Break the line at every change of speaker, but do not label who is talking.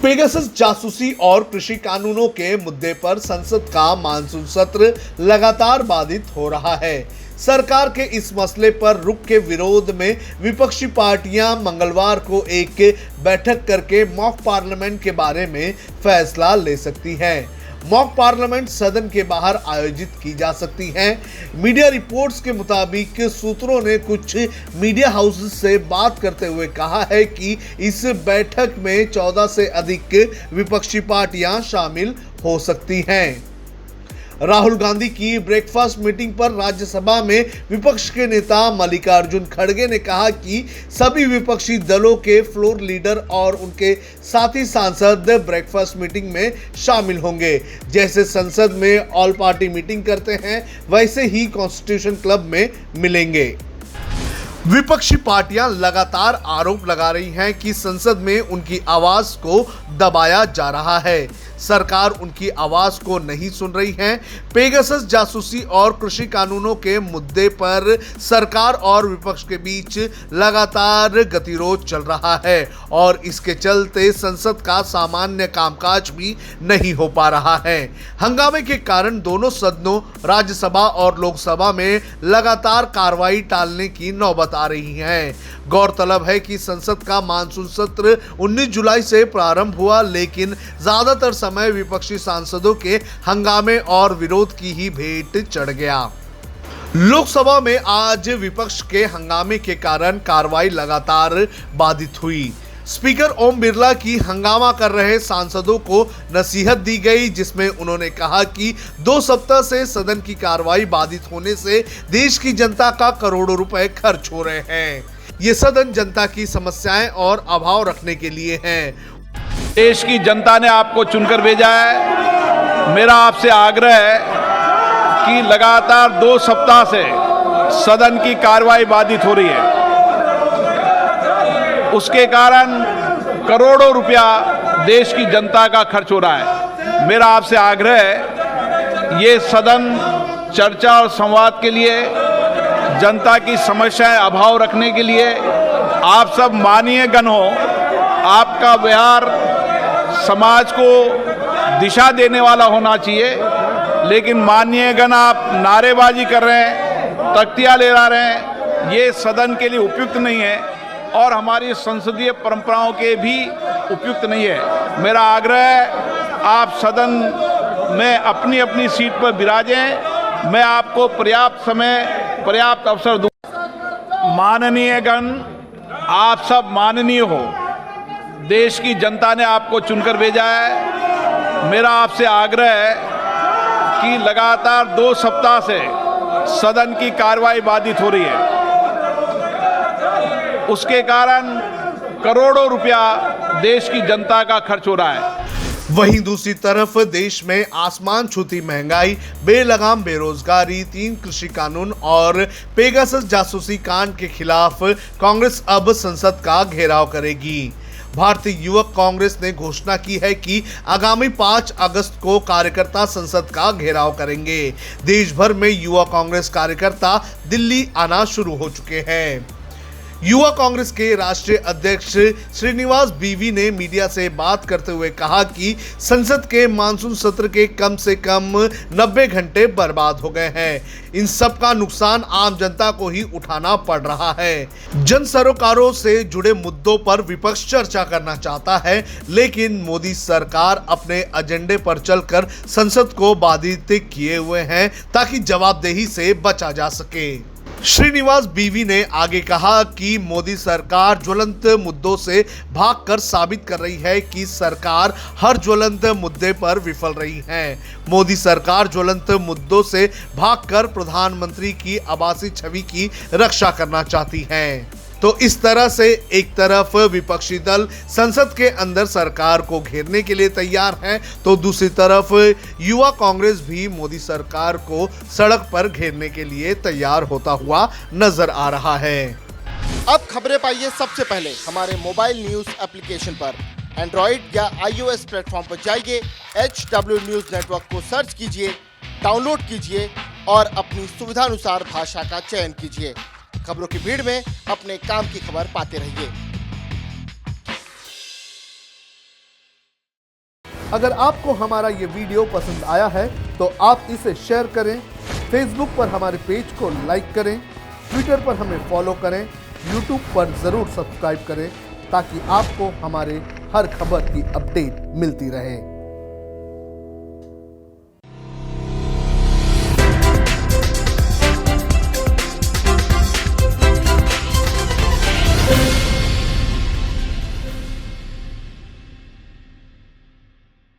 Pegasus जासूसी और कृषि कानूनों के मुद्दे पर संसद का मानसून सत्र लगातार बाधित हो रहा है। सरकार के इस मसले पर रुख के विरोध में विपक्षी पार्टियां मंगलवार को एक बैठक करके मॉक पार्लियामेंट के बारे में फैसला ले सकती हैं। मॉक पार्लियामेंट सदन के बाहर आयोजित की जा सकती है। मीडिया रिपोर्ट्स के मुताबिक सूत्रों ने कुछ मीडिया हाउसेस से बात करते हुए कहा है कि इस बैठक में 14 से अधिक विपक्षी पार्टियां शामिल हो सकती हैं। राहुल गांधी की ब्रेकफास्ट मीटिंग पर राज्यसभा में विपक्ष के नेता मल्लिकार्जुन खड़गे ने कहा कि सभी विपक्षी दलों के फ्लोर लीडर और उनके साथी सांसद ब्रेकफास्ट मीटिंग में शामिल होंगे। जैसे संसद में ऑल पार्टी मीटिंग करते हैं, वैसे ही कॉन्स्टिट्यूशन क्लब में मिलेंगे। विपक्षी पार्टियां लगातार आरोप लगा रही हैं कि संसद में उनकी आवाज को दबाया जा रहा है। सरकार उनकी आवाज को नहीं सुन रही है। पेगासस जासूसी और कृषि कानूनों के मुद्दे पर सरकार और विपक्ष के बीच लगातार गतिरोध चल रहा है और इसके चलते संसद का सामान्य कामकाज भी नहीं हो पा रहा है। हंगामे के कारण दोनों सदनों राज्यसभा और लोकसभा में लगातार कार्रवाई टालने की नौबत आ रही है। गौरतलब है कि संसद का मानसून सत्र 19 जुलाई से प्रारंभ हुआ, लेकिन ज्यादातर समय विपक्षी सांसदों के हंगामे और विरोध की ही भेंट चढ़ गया। लोकसभा में आज विपक्ष के हंगामे के कारण कार्रवाई लगातार बाधित हुई। स्पीकर ओम बिरला की हंगामा कर रहे सांसदों को नसीहत दी गई, जिसमें उन्होंने कहा कि 2 सप्ताह से सदन की कार्रवाई बाधित होने से देश की जनता का करोड़ों रुपए खर्च हो रहे हैं। ये सदन जनता की समस्याएं और अभाव रखने के लिए हैं।
देश की जनता ने आपको चुनकर भेजा है। मेरा आपसे आग्रह है कि लगातार 2 सप्ताह से सदन की कार्रवाई बाधित हो रही है। उसके कारण करोड़ों रुपया देश की जनता का खर्च हो रहा है। मेरा आपसे आग्रह है, ये सदन चर्चा और संवाद के लिए, जनता की समस्याएं अभाव रखने के लिए आप सब माननीय गण हो। आपका व्यवहार समाज को दिशा देने वाला होना चाहिए, लेकिन माननीय गण आप नारेबाजी कर रहे हैं, तख्तियां ले रहे हैं, ये सदन के लिए उपयुक्त नहीं है और हमारी संसदीय परंपराओं के भी उपयुक्त नहीं है। मेरा आग्रह है, आप सदन में अपनी अपनी सीट पर विराजें। मैं आपको पर्याप्त समय, पर्याप्त अवसर दूं। माननीय गण, आप सब माननीय हो। देश की जनता ने आपको चुनकर भेजा है। मेरा आपसे आग्रह है कि लगातार 2 सप्ताह से सदन की कार्रवाई बाधित हो रही है। उसके कारण करोड़ों रुपया देश की जनता का खर्च हो रहा है।
वहीं दूसरी तरफ देश में आसमान छूती महंगाई, बेलगाम बेरोजगारी, 3 कृषि कानून और पेगासस जासूसी कांड के खिलाफ कांग्रेस अब संसद का घेराव करेगी। भारतीय युवक कांग्रेस ने घोषणा की है कि आगामी 5 अगस्त को कार्यकर्ता संसद का घेराव करेंगे। देश भर में युवा कांग्रेस कार्यकर्ता दिल्ली आना शुरू हो चुके हैं। युवा कांग्रेस के राष्ट्रीय अध्यक्ष श्रीनिवास बीवी ने मीडिया से बात करते हुए कहा कि संसद के मानसून सत्र के कम से कम 90 घंटे बर्बाद हो गए हैं। इन सब का नुकसान आम जनता को ही उठाना पड़ रहा है। जन सरोकारों से जुड़े मुद्दों पर विपक्ष चर्चा करना चाहता है, लेकिन मोदी सरकार अपने एजेंडे पर चलकर संसद को बाधित किए हुए हैं ताकि जवाबदेही से बचा जा सके। श्रीनिवास बीवी ने आगे कहा कि मोदी सरकार ज्वलंत मुद्दों से भागकर साबित कर रही है कि सरकार हर ज्वलंत मुद्दे पर विफल रही है। मोदी सरकार ज्वलंत मुद्दों से भागकर प्रधानमंत्री की आभासी छवि की रक्षा करना चाहती है। तो इस तरह से एक तरफ विपक्षी दल संसद के अंदर सरकार को घेरने के लिए तैयार हैं, तो दूसरी तरफ युवा कांग्रेस भी मोदी सरकार को सड़क पर घेरने के लिए तैयार होता हुआ नजर आ रहा है।
अब खबरें पाइए सबसे पहले हमारे मोबाइल न्यूज एप्लीकेशन पर। एंड्रॉइड या iOS प्लेटफॉर्म पर जाइए, HW न्यूज नेटवर्क को सर्च कीजिए, डाउनलोड कीजिए और अपनी सुविधानुसार भाषा का चयन कीजिए। खबरों की भीड़ में अपने काम की खबर पाते रहिए।
अगर आपको हमारा ये वीडियो पसंद आया है तो आप इसे शेयर करें, फेसबुक पर हमारे पेज को लाइक करें, ट्विटर पर हमें फॉलो करें, यूट्यूब पर ज़रूर सब्सक्राइब करें ताकि आपको हमारे हर खबर की अपडेट मिलती रहे।